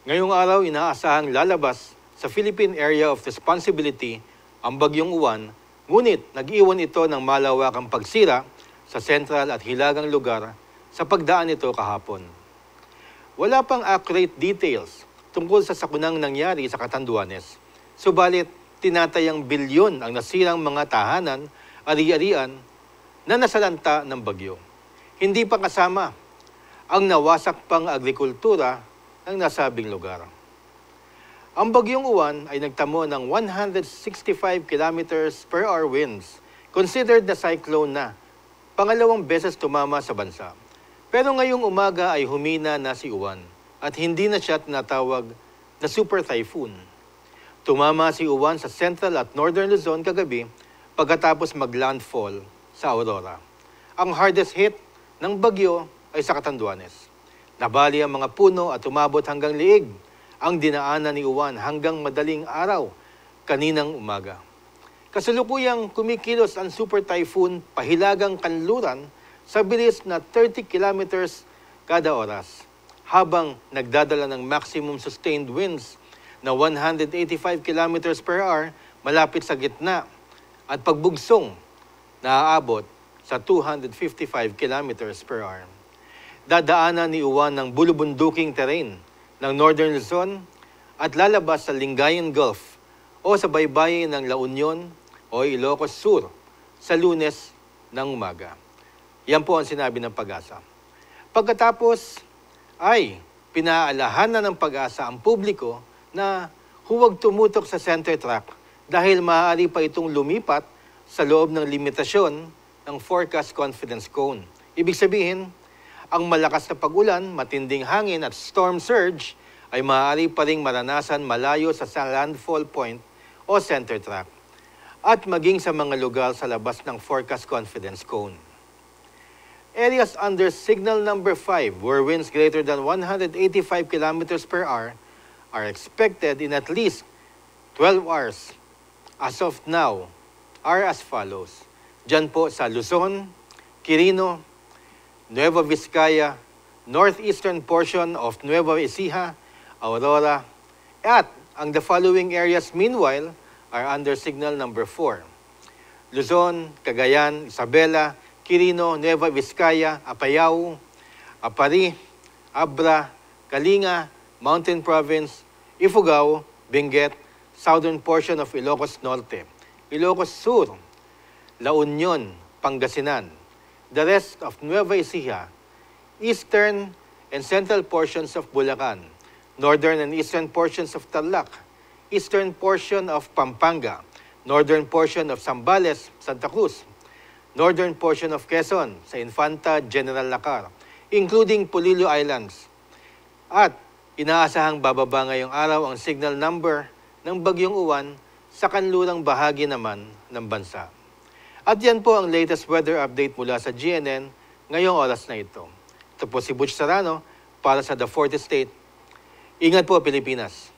Ngayong araw, inaasahang lalabas sa Philippine Area of Responsibility ang Bagyong Uwan, ngunit nag-iwan ito ng malawakang pagsira sa sentral at hilagang lugar sa pagdaan nito kahapon. Wala pang accurate details tungkol sa sakunang nangyari sa Catanduanes, subalit tinatayang bilyon ang nasirang mga tahanan, ari-arian na nasalanta ng bagyo. Hindi pa kasama ang nawasak pang agrikultura ng nasabing lugar. Ang Bagyong Uwan ay nagtamo ng 165 kilometers per hour winds, considered na cyclone na, pangalawang beses tumama sa bansa. Pero ngayong umaga ay humina na si Uwan at hindi na siya tinatawag na super typhoon. Tumama si Uwan sa Central at Northern Luzon kagabi pagkatapos mag-landfall sa Aurora. Ang hardest hit ng bagyo ay sa Catanduanes. Nabali ang mga puno at umabot hanggang liig ang dinaanan ni Uwan hanggang madaling araw kaninang umaga. Kasalukuyang kumikilos ang super typhoon pahilagang kanluran sa bilis na 30 kilometers kada oras, habang nagdadala ng maximum sustained winds na 185 kilometers per hour malapit sa gitna at pagbugsong na aabot sa 255 kilometers per hour. Dadaanan ni Uwan ng bulubunduking terrain ng Northern Luzon at lalabas sa Lingayen Gulf o sa baybayin ng La Union o Ilocos Sur sa Lunes ng umaga. Yan po ang sinabi ng Pag-asa. Pagkatapos ay pinaalahanan ng Pag-asa ang publiko na huwag tumutok sa center track dahil maaari pa itong lumipat sa loob ng limitasyon ng forecast confidence cone. Ibig sabihin, ang malakas na pag-ulan, matinding hangin at storm surge ay maaari pa ring maranasan malayo sa landfall point o center track at maging sa mga lugar sa labas ng forecast confidence cone. Areas under signal number 5 where winds greater than 185 kilometers per hour are expected in at least 12 hours as of now are as follows. Diyan po sa Luzon, Quirino, Nueva Vizcaya, northeastern portion of Nueva Ecija, Aurora, at ang the following areas meanwhile are under signal number 4. Luzon, Cagayan, Isabela, Quirino, Nueva Vizcaya, Apayao, Apari, Abra, Kalinga, Mountain Province, Ifugao, Benguet, southern portion of Ilocos Norte, Ilocos Sur, La Union, Pangasinan, the rest of Nueva Ecija, eastern and central portions of Bulacan, northern and eastern portions of Tarlac, eastern portion of Pampanga, northern portion of Zambales, Santa Cruz, northern portion of Quezon sa Infanta General Lacar, including Polillo Islands. At inaasahang bababa ngayong araw ang signal number ng Bagyong Uwan sa kanlurang bahagi naman ng bansa. At yan po ang latest weather update mula sa GNN ngayong oras na ito. Ito po si Butch Serrano para sa The 40th State. Ingat po, Pilipinas!